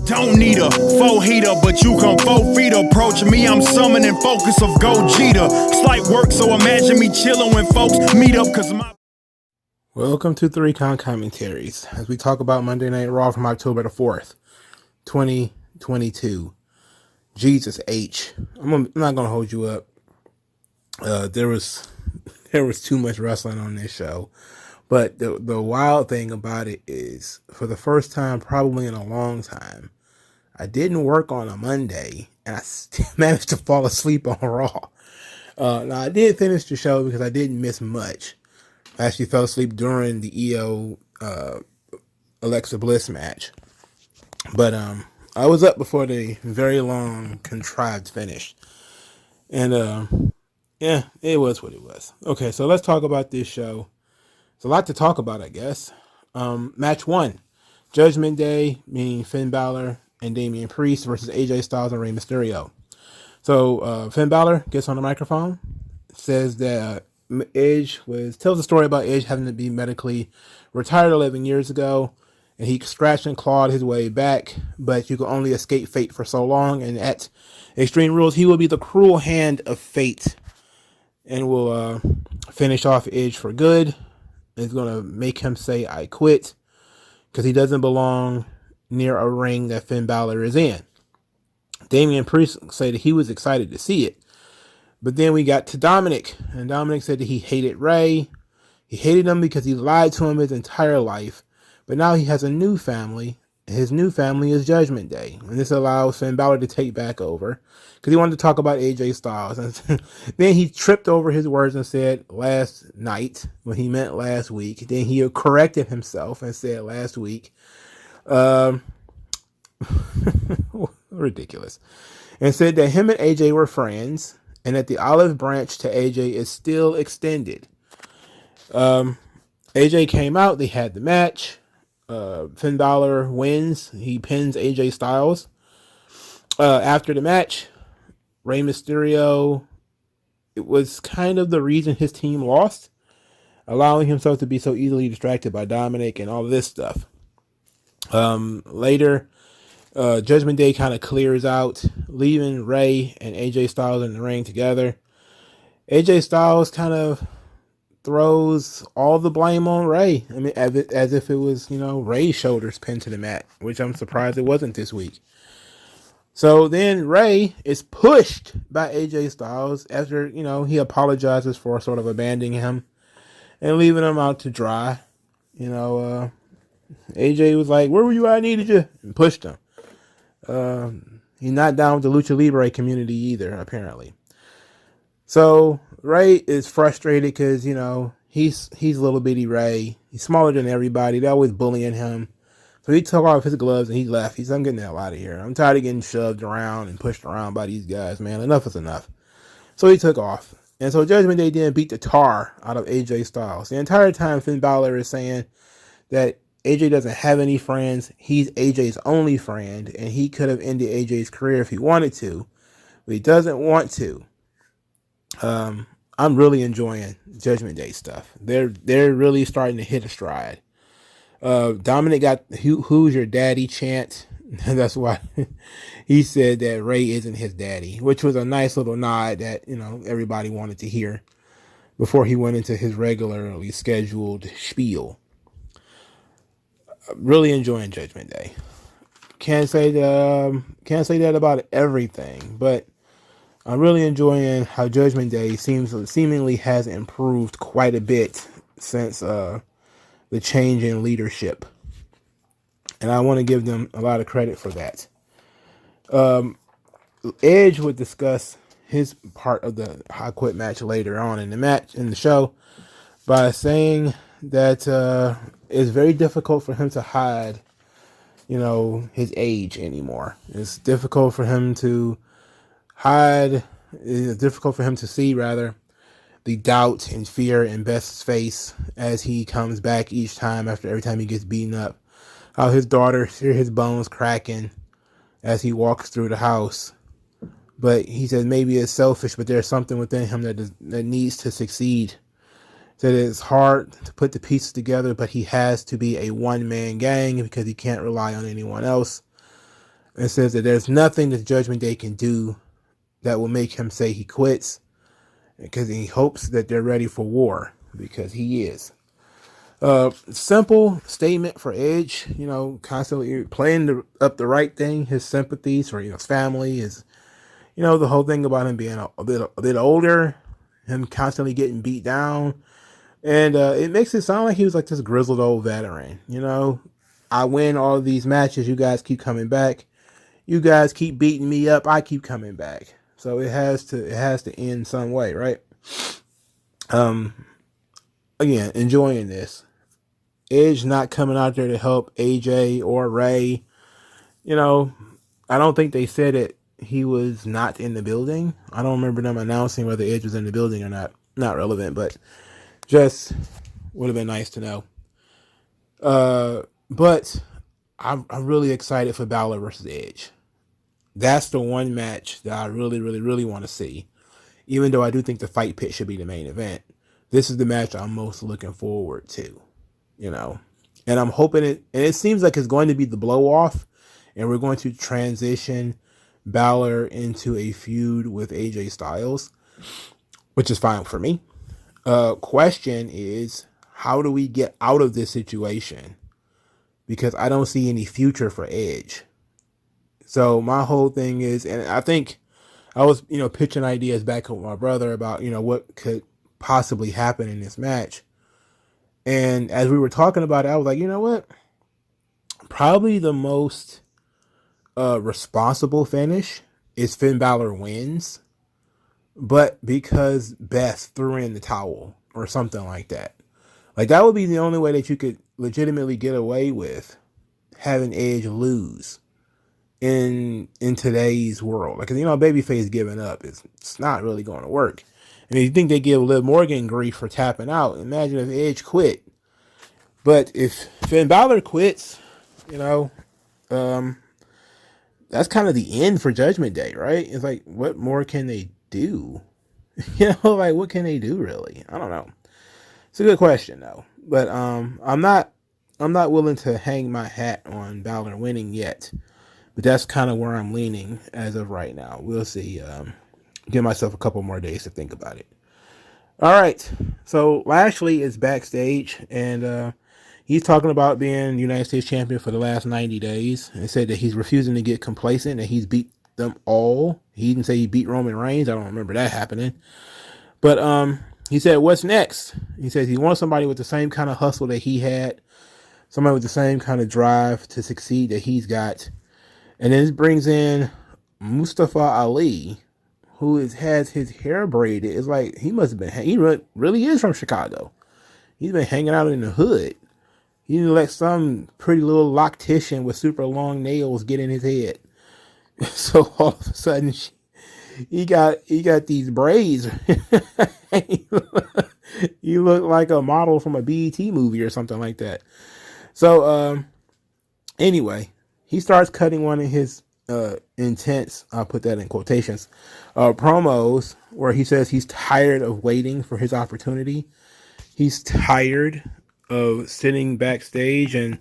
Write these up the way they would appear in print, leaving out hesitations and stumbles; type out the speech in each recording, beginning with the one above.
Don't need a four-heater, but you come 4 feet approach me. I'm summoning focus of Gogeta. Slight work, so imagine me chilling when folks meet up, cause my... Welcome to 3countcommentaries, as we talk about Monday Night Raw from October the 4th, 2022. Jesus H. I'm not going to hold you up. There was too much wrestling on this show. But the wild thing about it is, for the first time probably in a long time, I didn't work on a Monday, and I still managed to fall asleep on Raw. Now, I did finish the show because I didn't miss much. I actually fell asleep during the EO Alexa Bliss match. But I was up before the very long, contrived finish. And yeah, it was what it was. Okay, so let's talk about this show. It's a lot to talk about, I guess. Match 1. Judgment Day, meaning Finn Balor and Damian Priest versus AJ Styles and Rey Mysterio. So Finn Balor gets on the microphone, says that Edge tells a story about Edge having to be medically retired 11 years ago, and he scratched and clawed his way back, but you can only escape fate for so long, and at Extreme Rules, he will be the cruel hand of fate, and will finish off Edge for good. It's going to make him say, I quit, because he doesn't belong near a ring that Finn Balor is in. Damian Priest said that he was excited to see it. But then we got to Dominic, and Dominic said that he hated Rey. He hated him because he lied to him his entire life. But now he has a new family, and his new family is Judgment Day. And this allows Finn Balor to take back over, because he wanted to talk about AJ Styles. And then he tripped over his words and said last night, when he meant last week. Then he corrected himself and said last week. Ridiculous. And said that him and AJ were friends, and that the olive branch to AJ is still extended. AJ came out. They had the match. Finn Balor wins. He pins AJ Styles. After the match, Rey Mysterio, it was kind of the reason his team lost, allowing himself to be so easily distracted by Dominic and all this stuff. Later, Judgment Day kind of clears out, leaving Rey and AJ Styles in the ring together. AJ Styles kind of throws all the blame on Rey. I mean, as if it was, Rey's shoulders pinned to the mat, which I'm surprised it wasn't this week. So then Rey is pushed by AJ Styles after, he apologizes for sort of abandoning him and leaving him out to dry. AJ was like, where were you? I needed you. And pushed him. He's not down with the Lucha Libre community either, apparently. So Rey is frustrated because, he's little bitty Rey. He's smaller than everybody. They're always bullying him. So he took off his gloves and he left. He said, I'm getting the hell out of here. I'm tired of getting shoved around and pushed around by these guys, man. Enough is enough. So he took off. And so Judgment Day didn't beat the tar out of AJ Styles. The entire time Finn Balor is saying that AJ doesn't have any friends. He's AJ's only friend, and he could have ended AJ's career if he wanted to, but he doesn't want to. I'm really enjoying Judgment Day stuff. They're really starting to hit a stride. Dominic got who's your daddy chant. That's why he said that Rey isn't his daddy, which was a nice little nod that, everybody wanted to hear before he went into his regularly scheduled spiel. Really enjoying Judgment Day. Can't say that about everything, but I'm really enjoying how Judgment Day seemingly has improved quite a bit since the change in leadership, and I want to give them a lot of credit for that. Edge would discuss his part of the I Quit match later on in the show by saying that it's very difficult for him to hide, his age anymore. It's difficult for him to hide. It's difficult for him to see, rather, the doubt and fear in Beth's face as he comes back each time every time he gets beaten up. How his daughter hears his bones cracking as he walks through the house. But he said maybe it's selfish, but there's something within him that needs to succeed. That it's hard to put the pieces together, but he has to be a one-man gang because he can't rely on anyone else. and says that there's nothing that Judgment Day can do that will make him say he quits, because he hopes that they're ready for war, because he is. Simple statement for Edge, constantly playing up the right thing, his sympathies for his family, his the whole thing about him being a bit older, him constantly getting beat down, and it makes it sound like he was like this grizzled old veteran. I win all of these matches, you guys keep coming back, you guys keep beating me up, I keep coming back. So it has to end some way, right? Again, enjoying this. Edge not coming out there to help AJ or Ray. I don't think they said it. He was not in the building. I don't remember them announcing whether Edge was in the building or not. Not relevant, but just would have been nice to know. But I'm really excited for Balor versus Edge. That's the one match that I really, really, really want to see. Even though I do think the Fight Pit should be the main event, this is the match I'm most looking forward to. And I'm hoping and it seems like it's going to be the blow off, and we're going to transition Balor into a feud with AJ Styles, which is fine for me. Question is, how do we get out of this situation? Because I don't see any future for Edge. So my whole thing is, and I think I was, pitching ideas back with my brother about, what could possibly happen in this match. And as we were talking about it, I was like, you know what? Probably the most responsible finish is Finn Balor wins, but because Beth threw in the towel or something like that. Like, that would be the only way that you could legitimately get away with having Edge lose in today's world. Like, babyface giving up, it's not really going to work. And if you think they give Liv Morgan grief for tapping out, imagine if Edge quit. But if Finn Balor quits, that's kind of the end for Judgment Day, right? It's like, what more can they do? What can they do really? I don't know. It's a good question though. But I'm not willing to hang my hat on Balor winning yet. But that's kind of where I'm leaning as of right now. We'll see. Give myself a couple more days to think about it. All right. So Lashley is backstage, and he's talking about being United States champion for the last 90 days. And said that he's refusing to get complacent, and he's beat them all. He didn't say he beat Roman Reigns. I don't remember that happening. But he said, what's next? He says he wants somebody with the same kind of hustle that he had, somebody with the same kind of drive to succeed that he's got. And then it brings in Mustafa Ali, who has his hair braided. It's like he must have been, he really is from Chicago. He's been hanging out in the hood. He didn't let some pretty little loctician with super long nails get in his head. So all of a sudden, he got these braids. You look like a model from a BET movie or something like that. So anyway, he starts cutting one of his intense, I'll put that in quotations, promos where he says he's tired of waiting for his opportunity. He's tired of sitting backstage and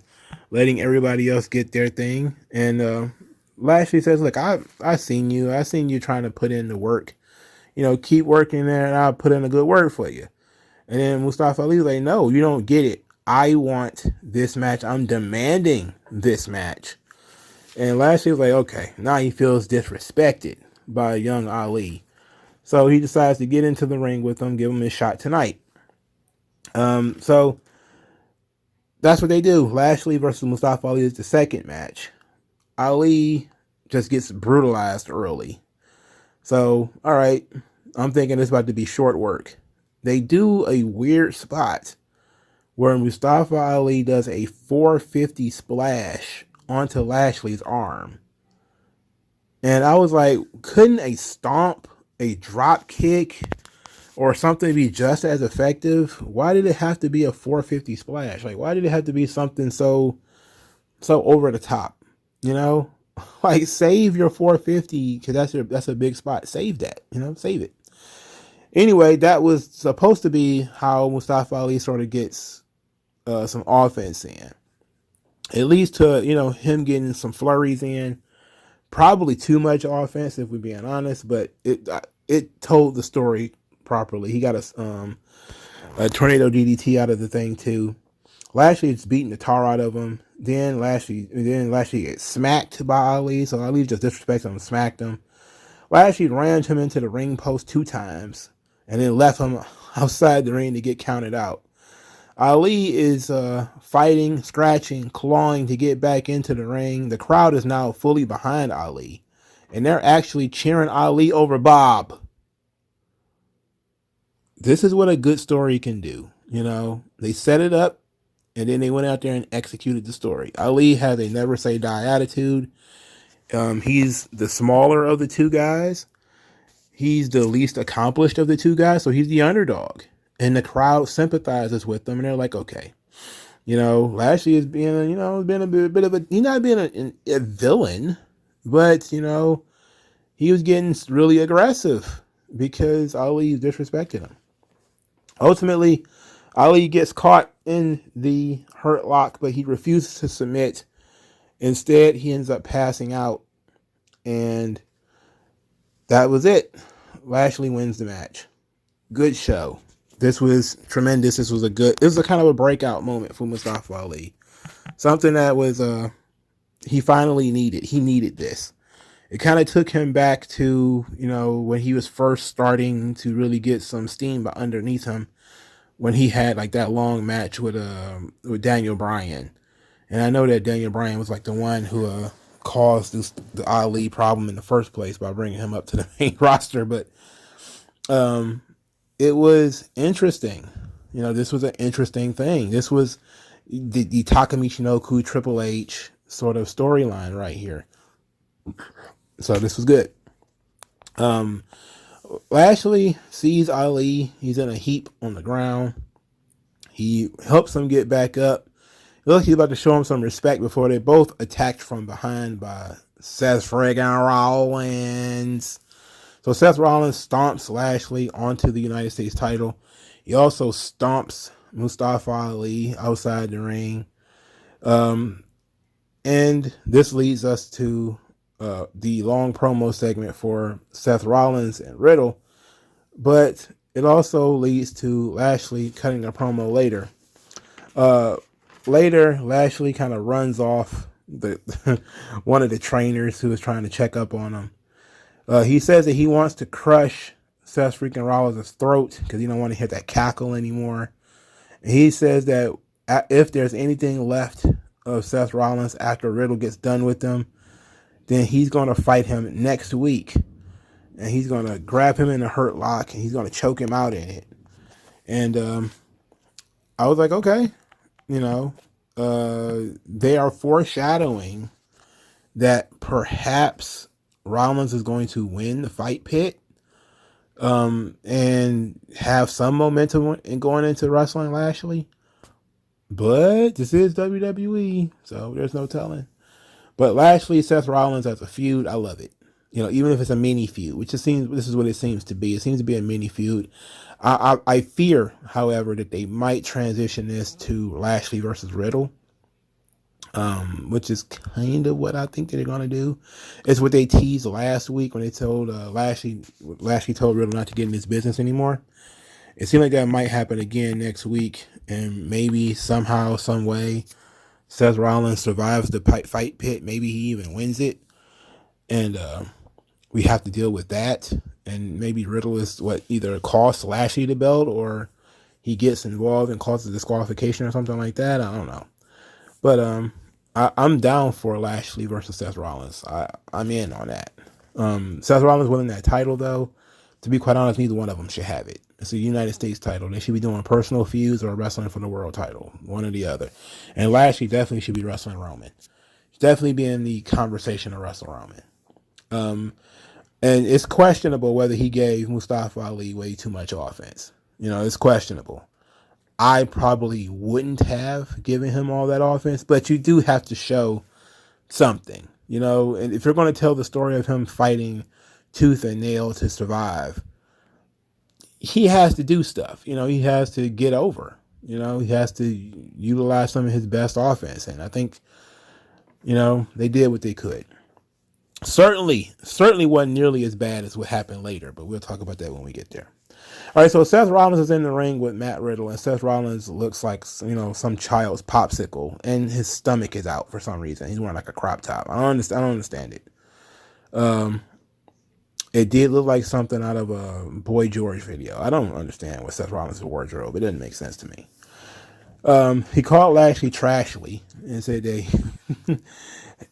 letting everybody else get their thing. And Lashley says, look, I seen you trying to put in the work. Keep working there and I'll put in a good word for you. And then Mustafa Ali's like, no, you don't get it. I want this match. I'm demanding this match. And Lashley was like, okay, now he feels disrespected by young Ali. So he decides to get into the ring with him, give him his shot tonight. So that's what they do. Lashley versus Mustafa Ali is the second match. Ali just gets brutalized early. So, all right, I'm thinking it's about to be short work. They do a weird spot where Mustafa Ali does a 450 splash onto Lashley's arm. And I was like, couldn't a stomp, a drop kick, or something be just as effective? Why did it have to be a 450 splash? Like, why did it have to be something so over the top? Like, save your 450, because that's a big spot. Save that, save it. Anyway, that was supposed to be how Mustafa Ali sort of gets some offense in. It leads to, him getting some flurries in. Probably too much offense if we're being honest, but it told the story properly. He got a tornado DDT out of the thing too. Lashley's beating the tar out of him. Then Lashley gets smacked by Ali, so Ali just disrespected him and smacked him. Lashley rammed him into the ring post 2 times and then left him outside the ring to get counted out. Ali is fighting, scratching, clawing to get back into the ring. The crowd is now fully behind Ali, and they're actually cheering Ali over Bob. This is what a good story can do. They set it up, and then they went out there and executed the story. Ali has a never say die attitude. He's the smaller of the 2 guys. He's the least accomplished of the 2 guys, so he's the underdog. And the crowd sympathizes with them, and they're like, okay. Lashley is being, been a bit of a, he's not being a villain, but, he was getting really aggressive because Ali disrespected him. Ultimately, Ali gets caught in the hurt lock, but he refuses to submit. Instead, he ends up passing out, and that was it. Lashley wins the match. Good show. This was tremendous. It was a kind of a breakout moment for Mustafa Ali. Something that was, he finally needed. He needed this. It kind of took him back to, when he was first starting to really get some steam underneath him, when he had like that long match with Daniel Bryan. And I know that Daniel Bryan was like the one who caused the Ali problem in the first place by bringing him up to the main roster. But it was interesting. This was an interesting thing. This was the Taka Michinoku Triple H sort of storyline right here. So this was good. Lashley sees Ali. He's in a heap on the ground. He helps him get back up. Look, he's about to show him some respect before they both attacked from behind by Seth friggin' Rollins. So Seth Rollins stomps Lashley onto the United States title. He also stomps Mustafa Ali outside the ring. And this leads us to the long promo segment for Seth Rollins and Riddle. But it also leads to Lashley cutting a promo later. Later, Lashley kind of runs off one of the trainers who was trying to check up on him. He says that he wants to crush Seth freaking Rollins' throat because he don't want to hit that cackle anymore. And he says that if there's anything left of Seth Rollins after Riddle gets done with him, then he's going to fight him next week. And he's going to grab him in a hurt lock and he's going to choke him out in it. And I was like, okay. They are foreshadowing that perhaps Rollins is going to win the fight pit and have some momentum in going into wrestling Lashley. But this is WWE, so there's no telling. But Lashley, Seth Rollins as a feud, I love it. Even if it's a mini feud, which this is what it seems to be. It seems to be a mini feud. I fear, however, that they might transition this to Lashley versus Riddle, which is kind of what I think they're going to do. It's what they teased last week when they told Lashley told Riddle not to get in his business anymore. It seemed like that might happen again next week, and maybe somehow, some way, Seth Rollins survives the fight pit. Maybe he even wins it, and we have to deal with that. And maybe Riddle is either costs Lashley the belt or he gets involved and causes disqualification or something like that. I don't know. But I'm down for Lashley versus Seth Rollins. I'm in on that. Seth Rollins winning that title, though, to be quite honest, neither one of them should have it. It's a United States title. They should be doing personal feuds or wrestling for the world title, one or the other. And Lashley definitely should be wrestling Roman. Should definitely be in the conversation to wrestle Roman. And it's questionable whether he gave Mustafa Ali way too much offense. It's questionable. I probably wouldn't have given him all that offense, but you do have to show something, and if you're going to tell the story of him fighting tooth and nail to survive, he has to do stuff. He has to get over, he has to utilize some of his best offense. And I think, they did what they could. Certainly wasn't nearly as bad as what happened later, but we'll talk about that when we get there. All right, so Seth Rollins is in the ring with Matt Riddle, and Seth Rollins looks like, some child's popsicle, and his stomach is out for some reason. He's wearing like a crop top. I don't understand it. It did look like something out of a Boy George video. I don't understand what Seth Rollins' wardrobe. It doesn't make sense to me. He called Lashley Trashly and said they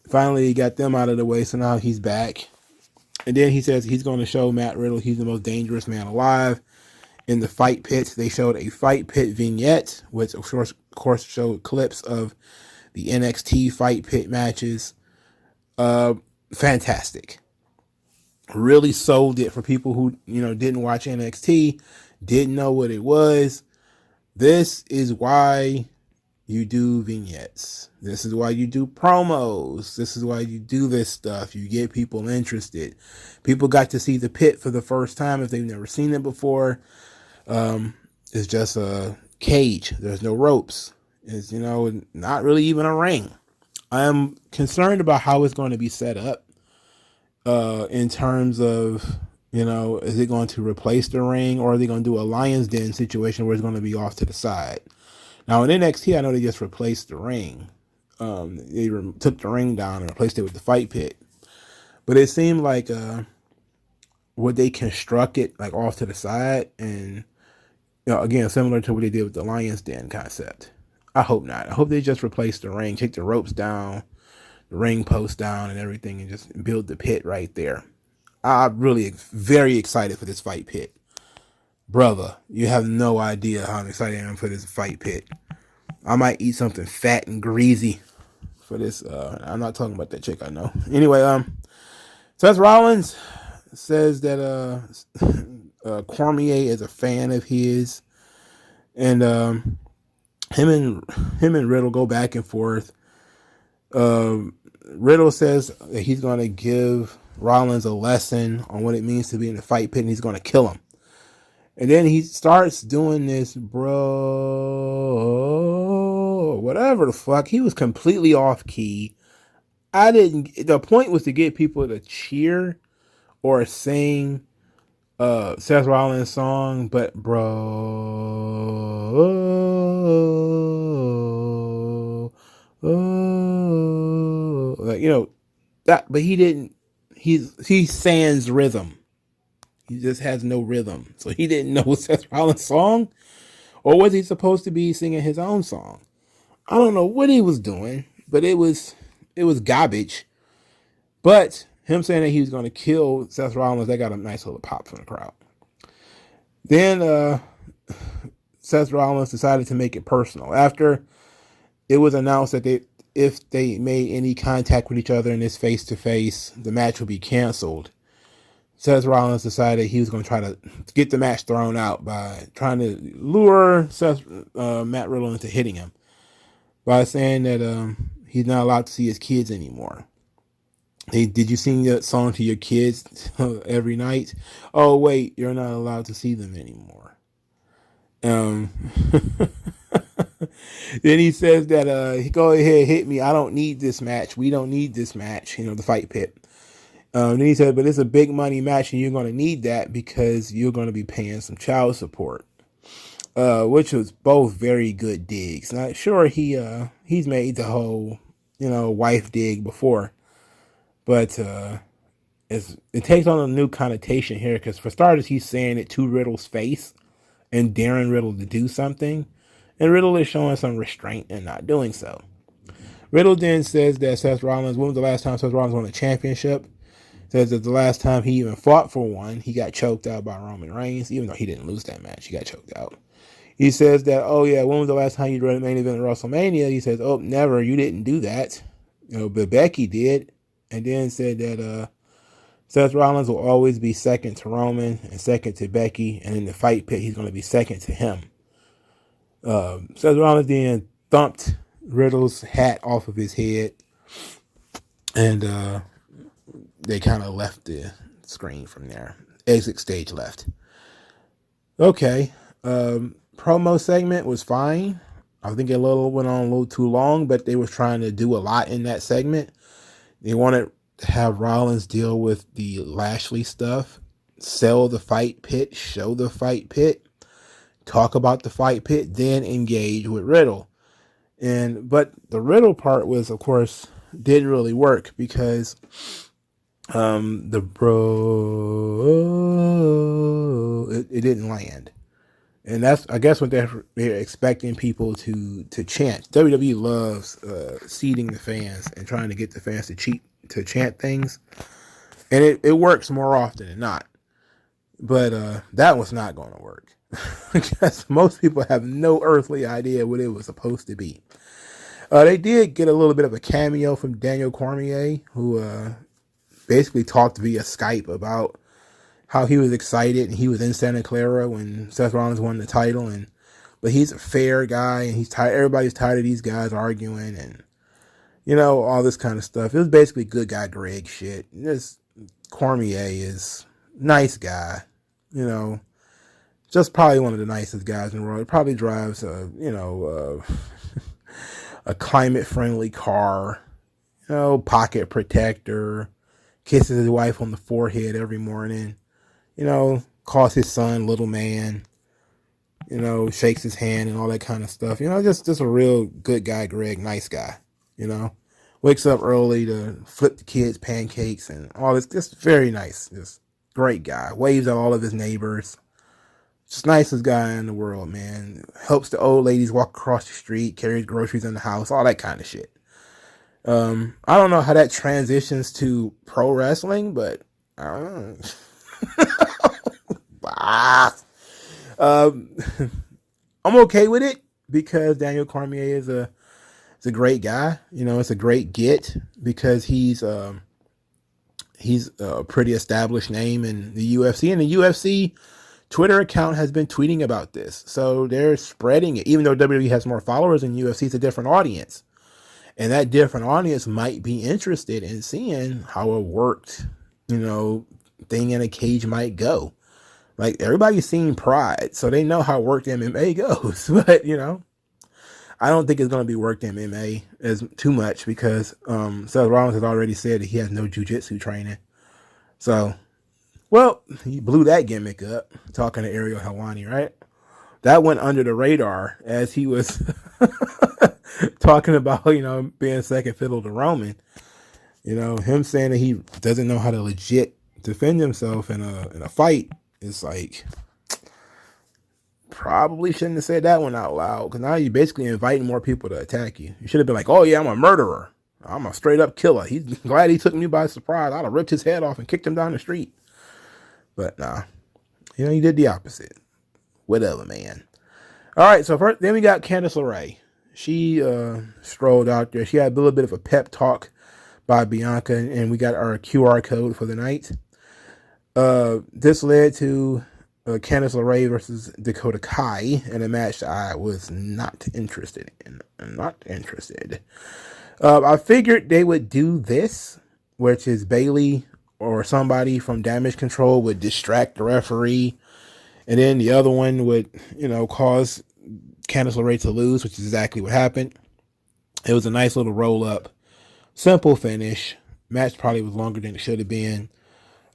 finally got them out of the way, so now he's back. And then he says he's going to show Matt Riddle he's the most dangerous man alive. In the fight pit, they showed a fight pit vignette, which of course showed clips of the NXT fight pit matches. Fantastic. Really sold it for people who, didn't watch NXT, didn't know what it was. This is why you do vignettes. This is why you do promos. This is why you do this stuff. You get people interested. People got to see the pit for the first time if they've never seen it before. It's just a cage. There's no ropes. It's, not really even a ring. I am concerned about how it's going to be set up. In terms of, is it going to replace the ring, or are they going to do a Lion's Den situation where it's going to be off to the side? Now in NXT, I know they just replaced the ring. They took the ring down and replaced it with the fight pit. But it seemed like, would they construct it like off to the side? And, again, similar to what they did with the Lion's Den concept. I hope not. I hope they just replace the ring, take the ropes down, the ring post down and everything, and just build the pit right there. I'm really very excited for this fight pit. Brother, you have no idea how excited I am for this fight pit. I might eat something fat and greasy for this. I'm not talking about that chick I know. Anyway, Seth Rollins says that Cormier is a fan of his, and him and Riddle go back and forth. Riddle says that he's going to give Rollins a lesson on what it means to be in the fight pit, and he's going to kill him. And then he starts doing this, bro, whatever the fuck. He was completely off key. The point was to get people to cheer or sing Seth Rollins' song, but bro, but he didn't. He sans rhythm. He just has no rhythm. So he didn't know Seth Rollins' song, or was he supposed to be singing his own song? I don't know what he was doing, but it was garbage. But him saying that he was going to kill Seth Rollins, that got a nice little pop from the crowd. Then Seth Rollins decided to make it personal. After it was announced that if they made any contact with each other in this face-to-face, the match would be canceled. Seth Rollins decided he was going to try to get the match thrown out by trying to lure Matt Riddle into hitting him by saying that he's not allowed to see his kids anymore. Hey, did you sing that song to your kids every night? Oh, wait, you're not allowed to see them anymore. Then he says that go ahead, hit me. I don't need this match. We don't need this match, the fight pit. Then he said, but it's a big money match and you're going to need that because you're going to be paying some child support, which was both very good digs. Not sure he's made the whole, wife dig before, but it takes on a new connotation here because for starters, he's saying it to Riddle's face and daring Riddle to do something, and Riddle is showing some restraint in not doing so. Riddle then says that Seth Rollins, when was the last time Seth Rollins won a championship? Says that the last time he even fought for one, he got choked out by Roman Reigns, even though he didn't lose that match. He got choked out. He says that, oh yeah, when was the last time you read a main event at WrestleMania? He says, oh, never. You didn't do that. But Becky did. And then said that Seth Rollins will always be second to Roman and second to Becky. And in the fight pit, he's going to be second to him. Seth Rollins then thumped Riddle's hat off of his head. And they kind of left the screen from there. Exit stage left. Okay. Promo segment was fine. I think it went on a little too long, but they were trying to do a lot in that segment. They wanted have Rollins deal with the Lashley stuff, sell the fight pit, show the fight pit, talk about the fight pit, then engage with Riddle. But the Riddle part was, of course, didn't really work because it didn't land. And that's, I guess, what they're expecting people to chant. WWE loves seeding the fans and trying to get the fans to chant things. And it works more often than not. But that was not going to work. Because most people have no earthly idea what it was supposed to be. They did get a little bit of a cameo from Daniel Cormier, who basically talked via Skype about how he was excited and he was in Santa Clara when Seth Rollins won the title. But he's a fair guy and he's tired. Everybody's tired of these guys arguing and, all this kind of stuff. It was basically good guy Greg shit. This Cormier is nice guy, just probably one of the nicest guys in the world. He probably drives a climate friendly car, pocket protector, kisses his wife on the forehead every morning, calls his son little man, shakes his hand and all that kind of stuff. Just a real good guy, Greg, nice guy, wakes up early to flip the kids pancakes and all this. Just very nice. Just great guy. Waves at all of his neighbors. Just nicest guy in the world, man. Helps the old ladies walk across the street, carries groceries in the house, all that kind of shit. I don't know how that transitions to pro wrestling, but I don't know. I'm okay with it because Daniel Cormier is a great guy. It's a great get because he's a pretty established name in the UFC, and the UFC Twitter account has been tweeting about this. So they're spreading it. Even though WWE has more followers than UFC, it's a different audience. And that different audience might be interested in seeing how a worked, thing in a cage might go. Like, everybody's seen Pride, so they know how worked MMA goes. But, I don't think it's going to be worked MMA as too much because Seth Rollins has already said that he has no jiu-jitsu training. So, well, he blew that gimmick up, talking to Ariel Helwani, right? That went under the radar as he was talking about, being second fiddle to Roman. Him saying that he doesn't know how to legit defend himself in a fight is like, probably shouldn't have said that one out loud, because now you're basically inviting more people to attack you. You should have been like, oh yeah, I'm a murderer. I'm a straight up killer. He's glad he took me by surprise. I'd have ripped his head off and kicked him down the street. But nah, he did the opposite. Whatever, man. All right, so first, then we got Candice LeRae. She strolled out there. She had a little bit of a pep talk by Bianca, and we got our QR code for the night. This led to Candice LeRae versus Dakota Kai in a match that I was not interested in. I figured they would do this, which is Bayley or somebody from Damage Control would distract the referee, and then the other one would, cause Candice LeRae to lose, which is exactly what happened. It was a nice little roll up, simple finish. Match probably was longer than it should have been.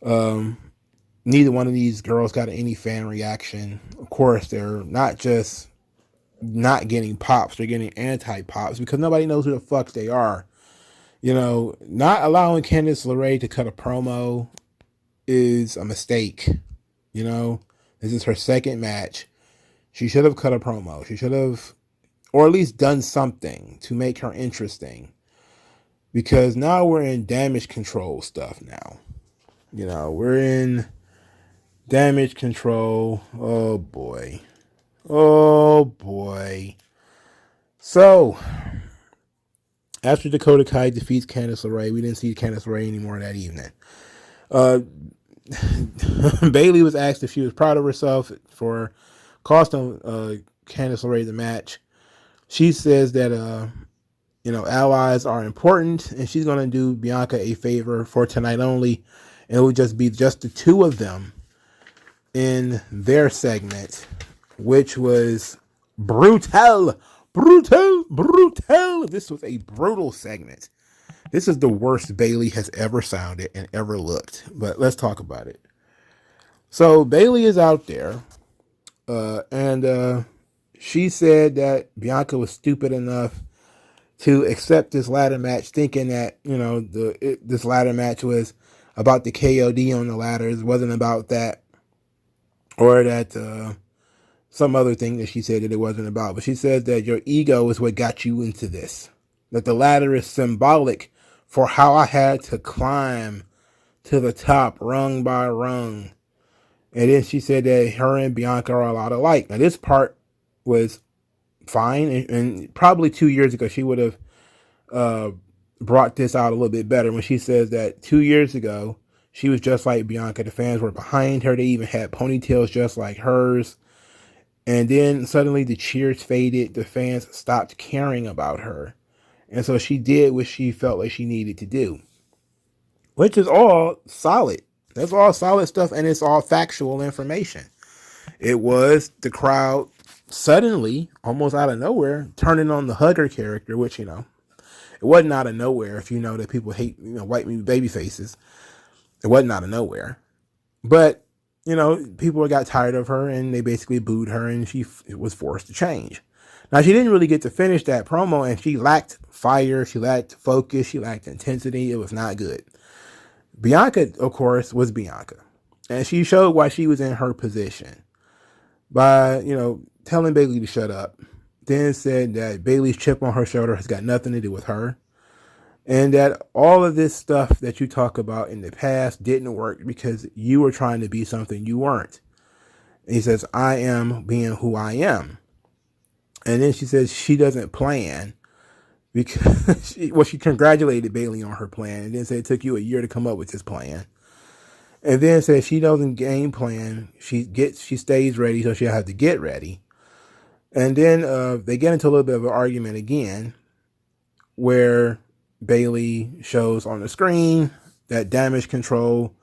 Neither one of these girls got any fan reaction. Of course, they're not just not getting pops, they're getting anti-pops because nobody knows who the fuck they are. Not allowing Candice LeRae to cut a promo is a mistake. This is her second match. She should have cut a promo. She should have, or at least done something to make her interesting. Because now we're in Damage Control stuff now. We're in Damage Control. Oh boy. So, after Dakota Kai defeats Candice LeRae, we didn't see Candice LeRae anymore that evening. Bayley was asked if she was proud of herself for costing Candice LeRae the match. She says that allies are important, and she's going to do Bianca a favor for tonight only. And it would just be just the two of them in their segment, which was brutal. This was a brutal segment. This is the worst Bayley has ever sounded and ever looked. But let's talk about it. So Bayley is out there, and she said that Bianca was stupid enough to accept this ladder match, thinking that this ladder match was about the KOD on the ladders, wasn't about that, or that some other thing that she said that it wasn't about. But she said that your ego is what got you into this. That the ladder is symbolic for how I had to climb to the top rung by rung. And then she said that her and Bianca are a lot alike. Now this part was fine, and probably 2 years ago she would have brought this out a little bit better when she says that 2 years ago she was just like Bianca. The fans were behind her. They even had ponytails just like hers. And then suddenly the cheers faded. The fans stopped caring about her. And so she did what she felt like she needed to do, which is all solid. That's all solid stuff, and it's all factual information. It was the crowd suddenly, almost out of nowhere, turning on the hugger character, which, it wasn't out of nowhere. If you know that people hate, white baby faces, it wasn't out of nowhere. But, people got tired of her, and they basically booed her, and she was forced to change. Now, she didn't really get to finish that promo, and she lacked fire, she lacked focus, she lacked intensity. It was not good. Bianca, of course, was Bianca. And she showed why she was in her position by, telling Bayley to shut up. Then said that Bayley's chip on her shoulder has got nothing to do with her. And that all of this stuff that you talk about in the past didn't work because you were trying to be something you weren't. And he says, I am being who I am. And then she says she doesn't plan because she congratulated Bayley on her plan and then said it took you a year to come up with this plan. And then said she doesn't game plan. She stays ready, so she'll have to get ready. And then they get into a little bit of an argument again where Bayley shows on the screen that Damage Control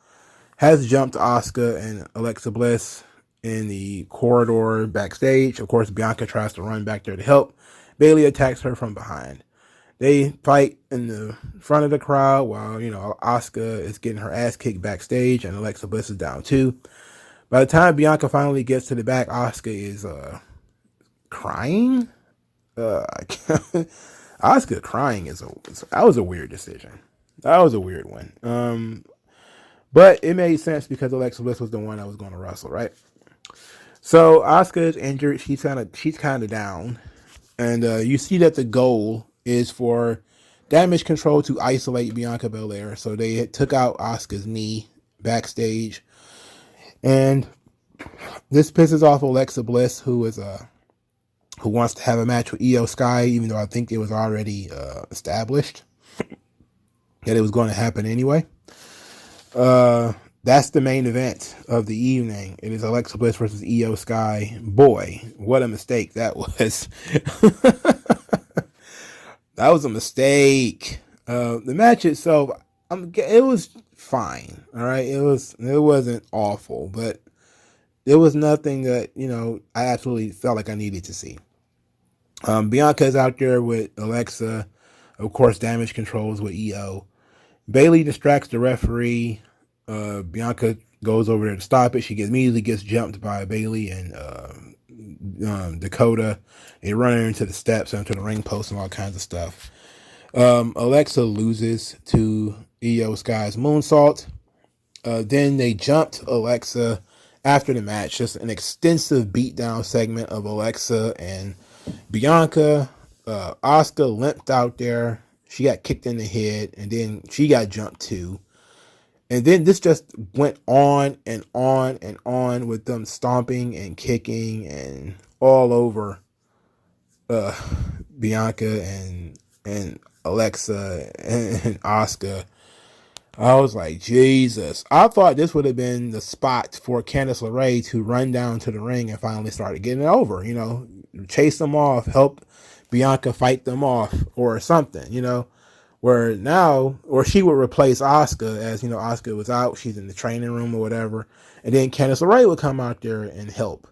has jumped Asuka and Alexa Bliss in the corridor backstage. Of course, Bianca tries to run back there to help. Bayley attacks her from behind. They fight in the front of the crowd while, Asuka is getting her ass kicked backstage and Alexa Bliss is down too. By the time Bianca finally gets to the back, Asuka is crying. Asuka crying that was a weird decision. That was a weird one. But it made sense because Alexa Bliss was the one that was going to wrestle, right? So Asuka is injured. She's kind of down, and you see that the goal is for Damage Control to isolate Bianca Belair. So they took out Asuka's knee backstage, and this pisses off Alexa Bliss, who wants to have a match with Io Sky, even though I think it was already established that it was going to happen anyway. That's the main event of the evening. It is Alexa Bliss versus Io Sky. Boy, what a mistake that was. That was a mistake. The match itself, it was fine. All right. It wasn't awful, but there was nothing that, I absolutely felt like I needed to see. Bianca's out there with Alexa. Of course, Damage Controls with Io. Bayley distracts the referee. Bianca goes over there to stop it. She immediately gets jumped by Bayley and Dakota. They run her into the steps, into the ring post, and all kinds of stuff. Alexa loses to Io Sky's moonsault. Then they jumped Alexa after the match. Just an extensive beatdown segment of Alexa and Bianca. Asuka limped out there. She got kicked in the head, and then she got jumped too. And then this just went on and on and on with them stomping and kicking and all over Bianca and Alexa and Asuka. I was like, Jesus. I thought this would have been the spot for Candice LeRae to run down to the ring and finally start getting it over. Chase them off, help Bianca fight them off or something, or she would replace Asuka as, Asuka was out, she's in the training room or whatever, and then Candice LeRae would come out there and help.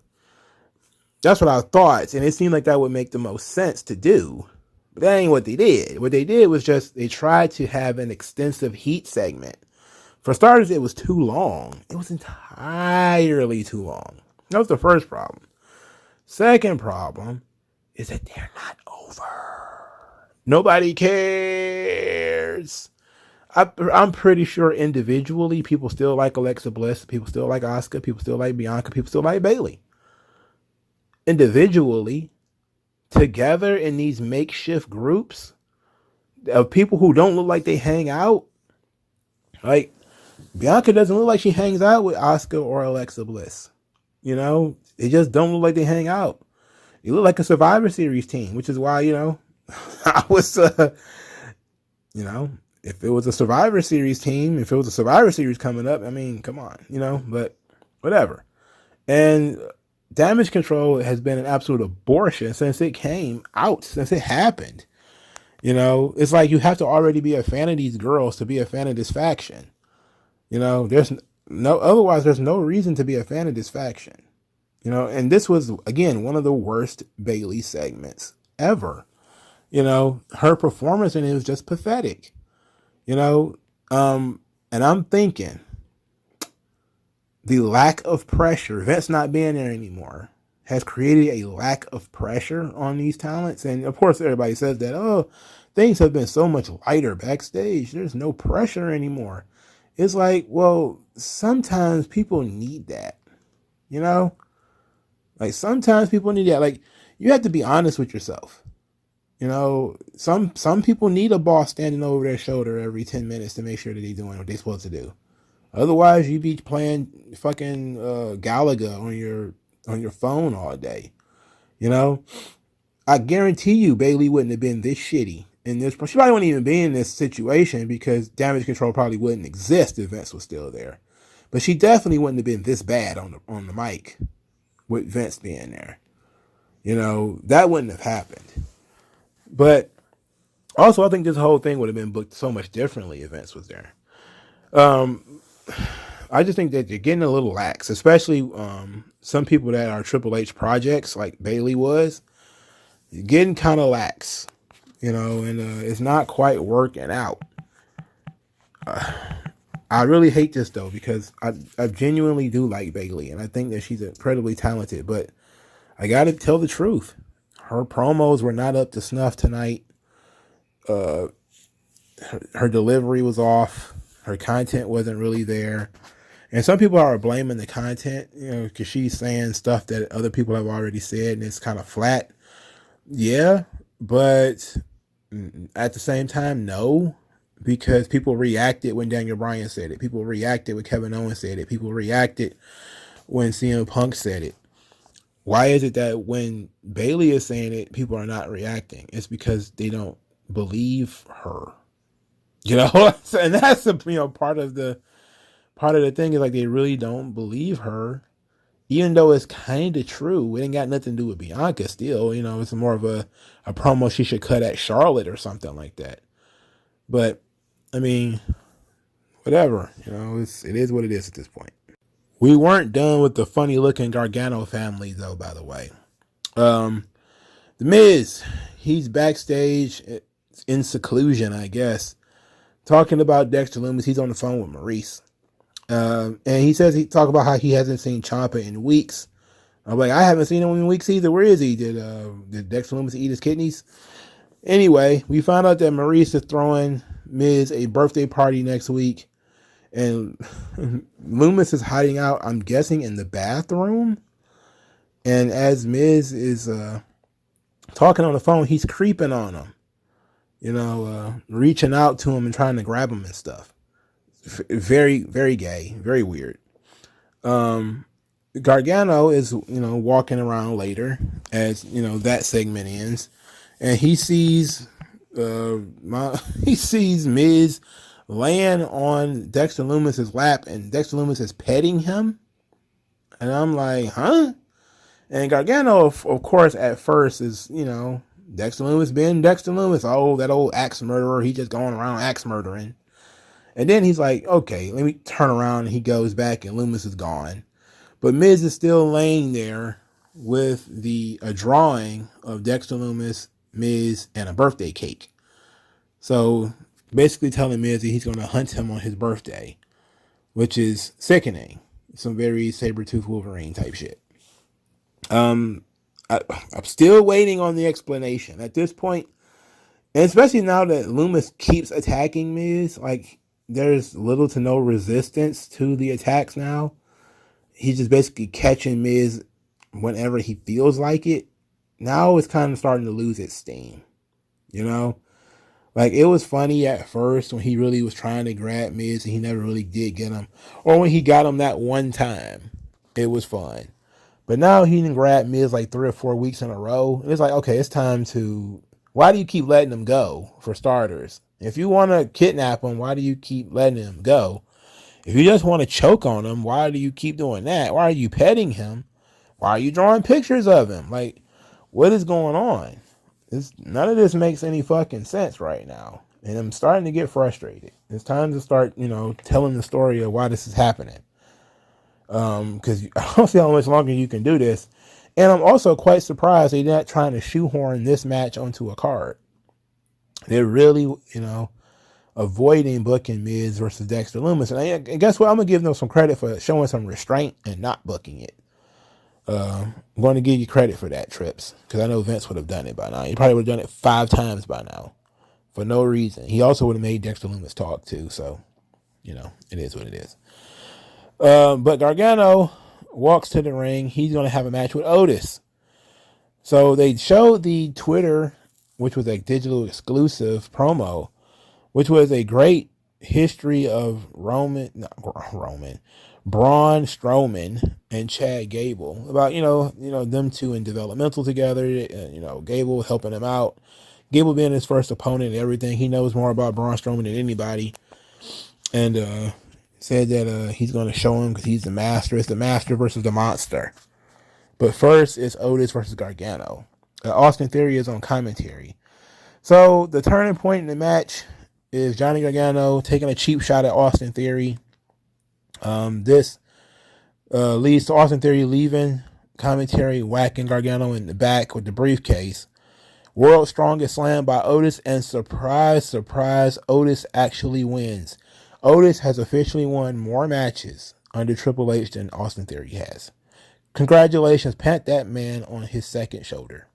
That's what I thought, and it seemed like that would make the most sense to do. But that ain't what they did. What they did was just they tried to have an extensive heat segment. For starters, it was too long. It was entirely too long. That was the first problem. Second problem is that they're not over. Nobody cares. I'm pretty sure individually, people still like Alexa Bliss. People still like Asuka. People still like Bianca. People still like Bayley. Individually, together in these makeshift groups of people who don't look like they hang out, like Bianca doesn't look like she hangs out with Asuka or Alexa Bliss. You know, they just don't look like they hang out. You look like a Survivor Series team, which is why, you know, I was, you know, if it was a Survivor Series team, if it was a Survivor Series coming up, I mean, come on, you know, but whatever. And Damage Control has been an absolute abortion since it came out, since it happened. You know, it's like you have to already be a fan of these girls to be a fan of this faction. You know, otherwise there's no reason to be a fan of this faction. You know, and this was, again, one of the worst Bayley segments ever. You know, her performance in it was just pathetic. You know, and I'm thinking the lack of pressure, Vince not being there anymore, has created a lack of pressure on these talents. And of course, everybody says that, oh, things have been so much lighter backstage. There's no pressure anymore. It's like, well, sometimes people need that, you know, like sometimes people need that. Like you have to be honest with yourself. You know, some people need a boss standing over their shoulder every 10 minutes to make sure that they're doing what they're supposed to do. Otherwise, you be playing fucking Galaga on your phone all day. You know, I guarantee you, Bayley wouldn't have been this shitty in this. She probably wouldn't even be in this situation because Damage Control probably wouldn't exist if Vince was still there. But she definitely wouldn't have been this bad on the mic with Vince being there. You know, that wouldn't have happened. But also, I think this whole thing would have been booked so much differently if Vince was there. I just think that they're getting a little lax, especially some people that are Triple H projects like Bayley was, getting kind of lax, you know, and it's not quite working out. I really hate this though, because I genuinely do like Bayley and I think that she's incredibly talented, but I got to tell the truth. Her promos were not up to snuff tonight. Her delivery was off. Her content wasn't really there. And some people are blaming the content, you know, because she's saying stuff that other people have already said and it's kind of flat. Yeah, but at the same time, no, because people reacted when Daniel Bryan said it. People reacted when Kevin Owens said it. People reacted when CM Punk said it. Why is it that when Bayley is saying it, people are not reacting? It's because they don't believe her. You know, and that's part of the thing is like they really don't believe her, even though it's kind of true. It ain't got nothing to do with Bianca still. You know, it's more of a promo she should cut at Charlotte or something like that. But I mean, whatever. You know, it is what it is at this point. We weren't done with the funny looking Gargano family though, by the way. The Miz, he's backstage in seclusion, I guess, talking about Dexter Lumis. He's on the phone with Maurice. And he says he talk about how he hasn't seen Ciampa in weeks. I'm like, I haven't seen him in weeks either. Where is he? Did Dexter Lumis eat his kidneys? Anyway, we found out that Maurice is throwing Miz a birthday party next week. And Lumis is hiding out, I'm guessing, in the bathroom. And as Miz is talking on the phone, he's creeping on him. You know, reaching out to him and trying to grab him and stuff. Very, very gay. Very weird. Gargano is, you know, walking around later as, you know, that segment ends. And he sees Miz laying on Dexter Lumis's lap and Dexter Lumis is petting him. And I'm like, huh? And Gargano, of course, at first is, you know, Dexter Lumis being Dexter Lumis. Oh, that old axe murderer. He just going around axe murdering. And then he's like, okay, let me turn around. And he goes back and Lumis is gone. But Miz is still laying there with a drawing of Dexter Lumis Miz and a birthday cake. So basically telling Miz that he's going to hunt him on his birthday, which is sickening. Some very Sabretooth Wolverine type shit. I'm still waiting on the explanation. At this point, and especially now that Loomis keeps attacking Miz, like there's little to no resistance to the attacks now. He's just basically catching Miz whenever he feels like it. Now it's kind of starting to lose its steam. You know? Like, it was funny at first when he really was trying to grab Miz and he never really did get him. Or when he got him that one time. It was fun. But now he didn't grab Miz like 3 or 4 weeks in a row. It's like, okay, it's time to... Why do you keep letting him go, for starters? If you want to kidnap him, why do you keep letting him go? If you just want to choke on him, why do you keep doing that? Why are you petting him? Why are you drawing pictures of him? Like, what is going on? None of this makes any fucking sense right now. And I'm starting to get frustrated. It's time to start, telling the story of why this is happening. Because I don't see how much longer you can do this. And I'm also quite surprised they're not trying to shoehorn this match onto a card. They're really, avoiding booking Miz versus Dexter Lumis. And guess what? I'm going to give them some credit for showing some restraint and not booking it. I'm going to give you credit for that, Trips, because I know Vince would have done it by now. He probably would have done it 5 times by now for no reason. He also would have made Dexter Lumis talk too. So, it is what it is. But Gargano walks to the ring. He's going to have a match with Otis. So they showed the Twitter, which was a digital exclusive promo, which was a great history of Braun Strowman and Chad Gable about, them two in developmental together, Gable helping him out, Gable being his first opponent and everything. He knows more about Braun Strowman than anybody. And, said that he's going to show him because he's the master. It's the master versus the monster. But first, it's Otis versus Gargano. Austin Theory is on commentary. So the turning point in the match is Johnny Gargano taking a cheap shot at Austin Theory. This leads to Austin Theory leaving commentary, whacking Gargano in the back with the briefcase. World's Strongest Slam by Otis, and surprise, surprise, Otis actually wins. Otis has officially won more matches under Triple H than Austin Theory has. Congratulations. Pat that man on his second shoulder.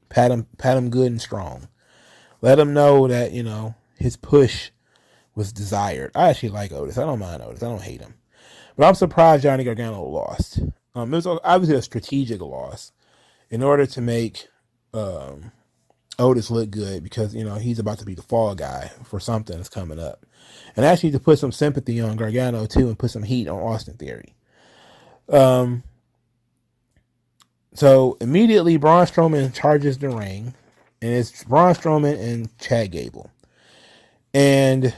Pat him good and strong. Let him know that, his push was desired. I actually like Otis. I don't mind Otis. I don't hate him. But I'm surprised Johnny Gargano lost. It was obviously a strategic loss in order to make Otis look good because, he's about to be the fall guy for something that's coming up. And actually to put some sympathy on Gargano too and put some heat on Austin Theory. So immediately Braun Strowman charges the ring, and it's Braun Strowman and Chad Gable. And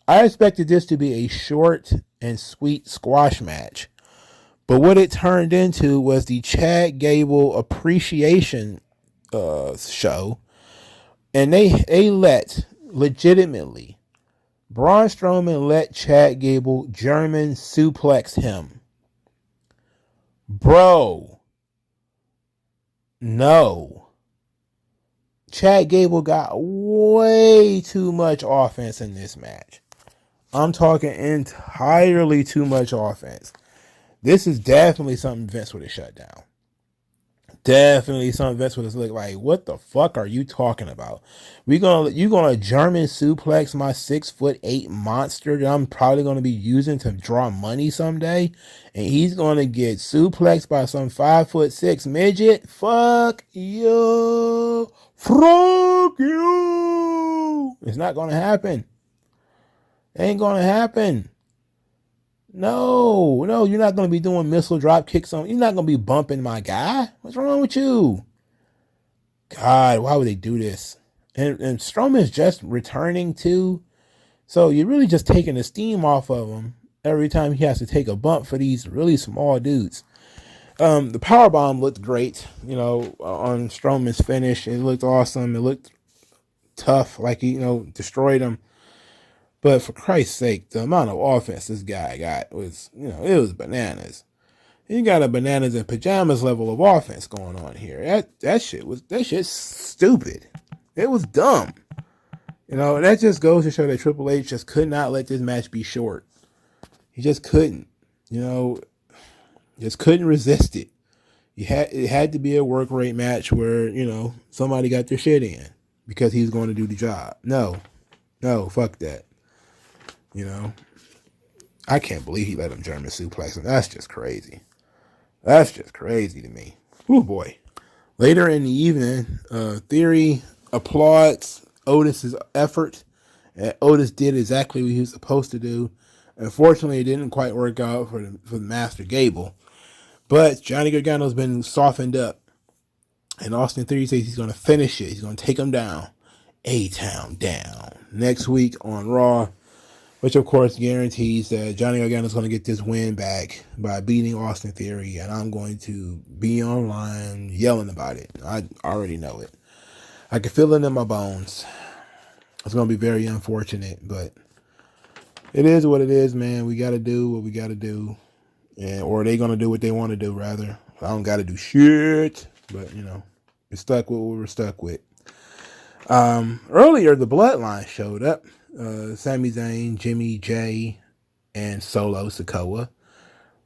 I expected this to be a short and sweet squash match. But what it turned into was the Chad Gable appreciation show. And they legitimately, Braun Strowman let Chad Gable German suplex him. Bro. No. Chad Gable got way too much offense in this match. I'm talking entirely too much offense. This is definitely something Vince would have shut down. Definitely something Vince would have looked like, what the fuck are you talking about? You gonna German suplex my 6'8" monster that I'm probably gonna be using to draw money someday, and he's gonna get suplexed by some 5'6" midget? Fuck you! Fuck you! It's not gonna happen. It ain't gonna happen. No, you're not going to be doing missile drop kicks on. You're not going to be bumping my guy. What's wrong with you? God, why would they do this? And Strowman's just returning too. So you're really just taking the steam off of him every time he has to take a bump for these really small dudes. The powerbomb looked great, on Strowman's finish. It looked awesome. It looked tough, like he, destroyed him. But for Christ's sake, the amount of offense this guy got was, it was bananas. He got a bananas and pajamas level of offense going on here. That shit's stupid. It was dumb. You know, that just goes to show that Triple H just could not let this match be short. He just couldn't. You know, just couldn't resist it. It had to be a work rate match where, you know, somebody got their shit in because he's going to do the job. No, fuck that. You know, I can't believe he let him German suplex him. That's just crazy. That's just crazy to me. Oh boy. Later in the evening, Theory applauds Otis's effort. And Otis did exactly what he was supposed to do. Unfortunately, it didn't quite work out for the Master Gable. But Johnny Gargano's been softened up. And Austin Theory says he's going to finish it. He's going to take him down. A-Town down. Next week on Raw. Which, of course, guarantees that Johnny Gargano's going to get this win back by beating Austin Theory. And I'm going to be online yelling about it. I already know it. I can feel it in my bones. It's going to be very unfortunate. But it is what it is, man. We got to do what we got to do. Or they going to do what they want to do, rather. I don't got to do shit. But, you know, we're stuck with what we're stuck with. Earlier, the Bloodline showed up. Sami Zayn, Jimmy J, and Solo Sikoa.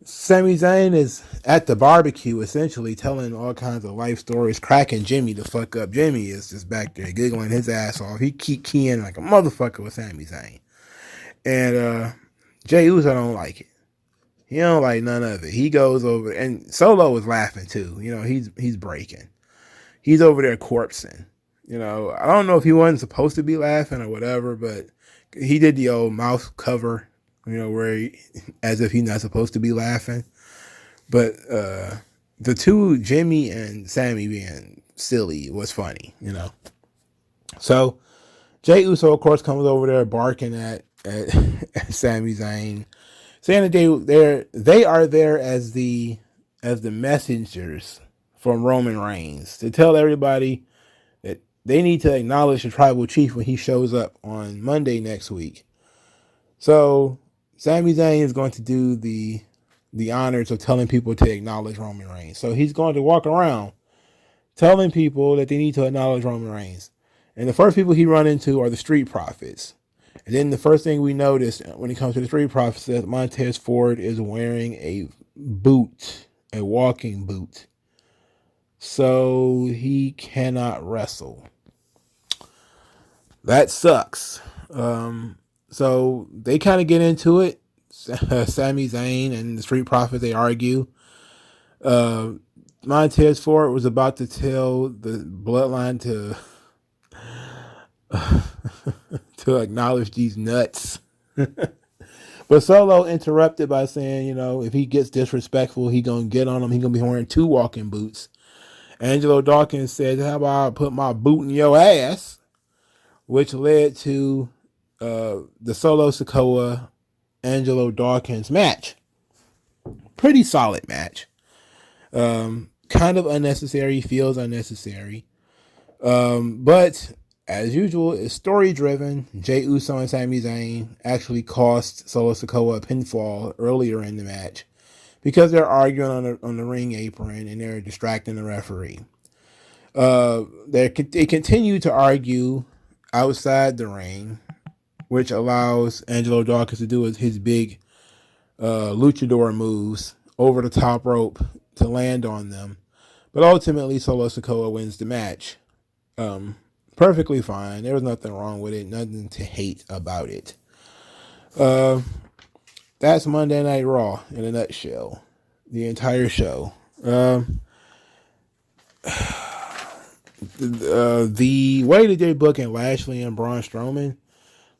Sami Zayn is at the barbecue, essentially telling all kinds of life stories, cracking Jimmy the fuck up. Jimmy is just back there giggling his ass off. He keep keying like a motherfucker with Sami Zayn. And Jey Uso don't like it. He don't like none of it. He goes over, and Solo was laughing too. You know, he's breaking. He's over there corpsing. You know, I don't know if he wasn't supposed to be laughing or whatever, but he did the old mouth cover, you know, where as if he's not supposed to be laughing. But the two, Jimmy and Sammy being silly, was funny, you know. So Jey Uso, of course, comes over there barking at Sami Zayn, saying that they are there as the messengers from Roman Reigns to tell everybody that they need to acknowledge the tribal chief when he shows up on Monday next week. So Sami Zayn is going to do the honors of telling people to acknowledge Roman Reigns. So he's going to walk around telling people that they need to acknowledge Roman Reigns. And the first people he run into are the Street Profits. And then the first thing we notice when it comes to the Street Profits is that Montez Ford is wearing a boot, a walking boot. So he cannot wrestle. That sucks. So they kind of get into it. Sami Zayn and the Street Profits, they argue. Montez Ford was about to tell the Bloodline to acknowledge these nuts. But Solo interrupted by saying, you know, if he gets disrespectful, he gonna get on him. He gonna be wearing 2 walking boots. Angelo Dawkins said, how about I put my boot in your ass? Which led to the Solo Sikoa Angelo Dawkins match. Pretty solid match. Kind of unnecessary, feels unnecessary. But as usual, it's story driven. Jey Uso and Sami Zayn actually cost Solo Sikoa a pinfall earlier in the match because they're arguing on the ring apron and they're distracting the referee. They continue to argue outside the ring, which allows Angelo Dawkins to do his big luchador moves over the top rope to land on them. But ultimately, Solo Sikoa wins the match. Perfectly fine. There was nothing wrong with it. Nothing to hate about it. That's Monday Night Raw in a nutshell. The entire show. The way that they're booking Lashley and Braun Strowman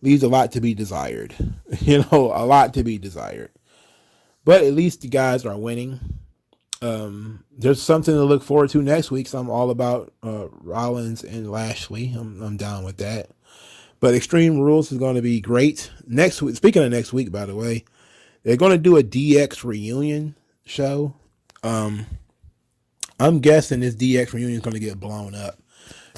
leaves a lot to be desired. You know, a lot to be desired. But at least the guys are winning. There's something to look forward to next week. So I'm all about Rollins and Lashley. I'm down with that. But Extreme Rules is going to be great next week. Speaking of next week, by the way, they're going to do a DX reunion show. I'm guessing this DX reunion is going to get blown up.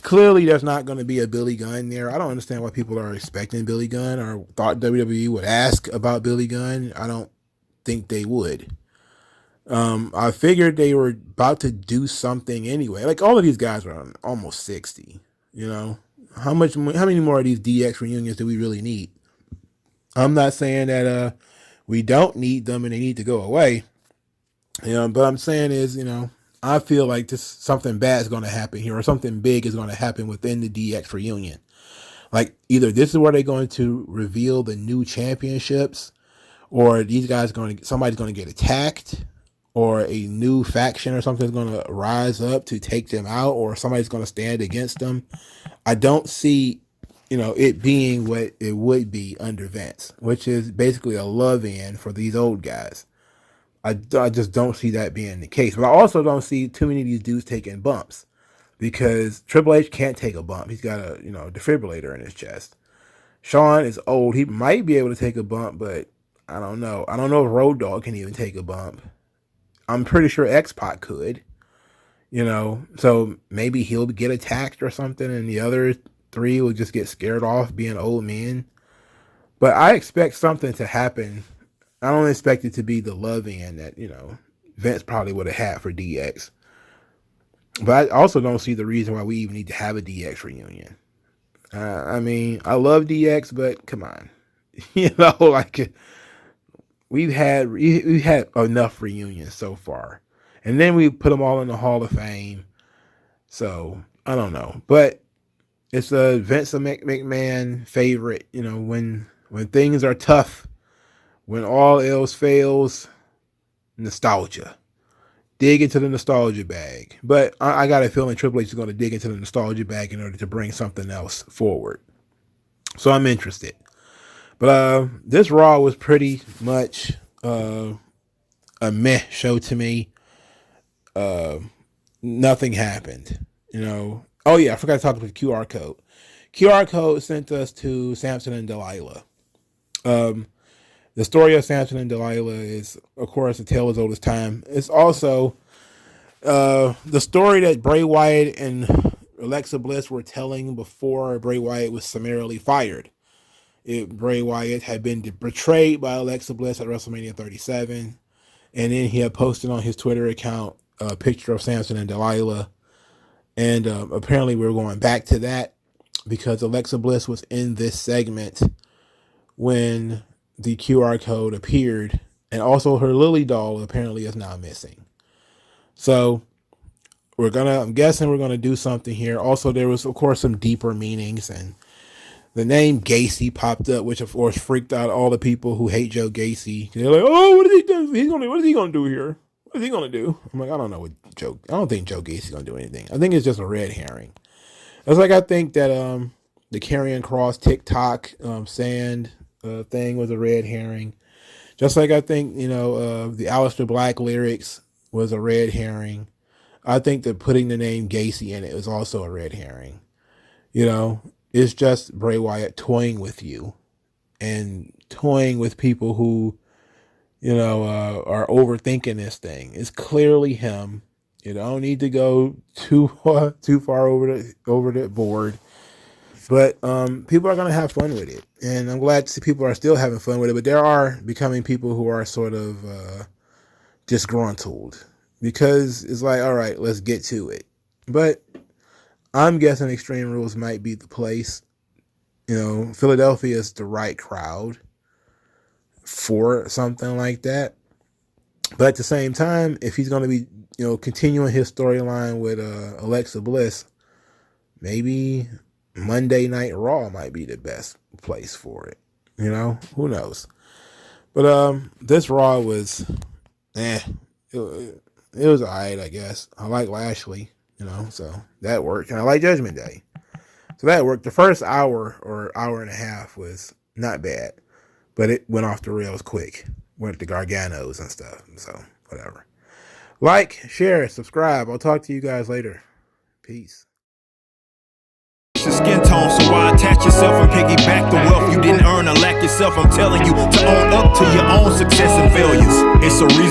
Clearly, there's not going to be a Billy Gunn there. I don't understand why people are expecting Billy Gunn or thought WWE would ask about Billy Gunn. I don't think they would. I figured they were about to do something anyway. Like, all of these guys are almost 60, you know? how many more of these DX reunions do we really need? I'm not saying that we don't need them and they need to go away. But I'm saying is, I feel like something bad is going to happen here, or something big is going to happen within the DX reunion. Like either this is where they're going to reveal the new championships, or somebody's going to get attacked, or a new faction or something is going to rise up to take them out, or somebody's going to stand against them. I don't see, it being what it would be under Vince, which is basically a love-in for these old guys. I just don't see that being the case. But I also don't see too many of these dudes taking bumps, because Triple H can't take a bump. He's got a defibrillator in his chest. Shawn is old. He might be able to take a bump, but I don't know. I don't know if Road Dogg can even take a bump. I'm pretty sure X-Pac could. So maybe he'll get attacked or something, and the other three will just get scared off being old men. But I expect something to happen. I don't expect it to be the love-in that, Vince probably would have had for DX. But I also don't see the reason why we even need to have a DX reunion. I mean, I love DX, but come on. We've had enough reunions so far. And then we put them all in the Hall of Fame. So, I don't know. But it's a Vince McMahon favorite, when things are tough, when all else fails, nostalgia. Dig into the nostalgia bag. But I got a feeling Triple H is going to dig into the nostalgia bag in order to bring something else forward. So I'm interested. But this Raw was pretty much a meh show to me. Nothing happened. Oh yeah, I forgot to talk about the QR code. QR code sent us to Samson and Delilah. The story of Samson and Delilah is, of course, a tale as old as time. It's also the story that Bray Wyatt and Alexa Bliss were telling before Bray Wyatt was summarily fired. Bray Wyatt had been betrayed by Alexa Bliss at WrestleMania 37, and then he had posted on his Twitter account a picture of Samson and Delilah, and apparently we're going back to that because Alexa Bliss was in this segment when the QR code appeared, and also her Lily doll apparently is now missing. So I'm guessing we're gonna do something here. Also, there was of course some deeper meanings, and the name Gacy popped up, which of course freaked out all the people who hate Joe Gacy. They're like, "Oh, what is he doing? What is he gonna do here? What is he gonna do?" I'm like, I don't know I don't think Joe Gacy's gonna do anything. I think it's just a red herring. It's like I think that the Karrion Kross TikTok sand thing was a red herring. Just like I think, the Aleister Black lyrics was a red herring. I think that putting the name Gacy in it was also a red herring. It's just Bray Wyatt toying with you and toying with people who, are overthinking this thing. It's clearly him. You don't need to go too far over the board. But people are going to have fun with it. And I'm glad to see people are still having fun with it. But there are becoming people who are sort of disgruntled. Because it's like, all right, let's get to it. But I'm guessing Extreme Rules might be the place. Philadelphia is the right crowd for something like that. But at the same time, if he's going to be, continuing his storyline with Alexa Bliss, maybe Monday Night Raw might be the best place for it. Who knows? But this Raw was, it was alright, I guess. I like Lashley, so that worked. And I like Judgment Day. So that worked. The first hour or hour and a half was not bad, but it went off the rails quick. Went to Garganos and stuff. So whatever. Like, share, subscribe. I'll talk to you guys later. Peace. Skin tone, so why attach yourself and piggyback the wealth you didn't earn or lack yourself? I'm telling you to own up to your own success and failures. It's a reason.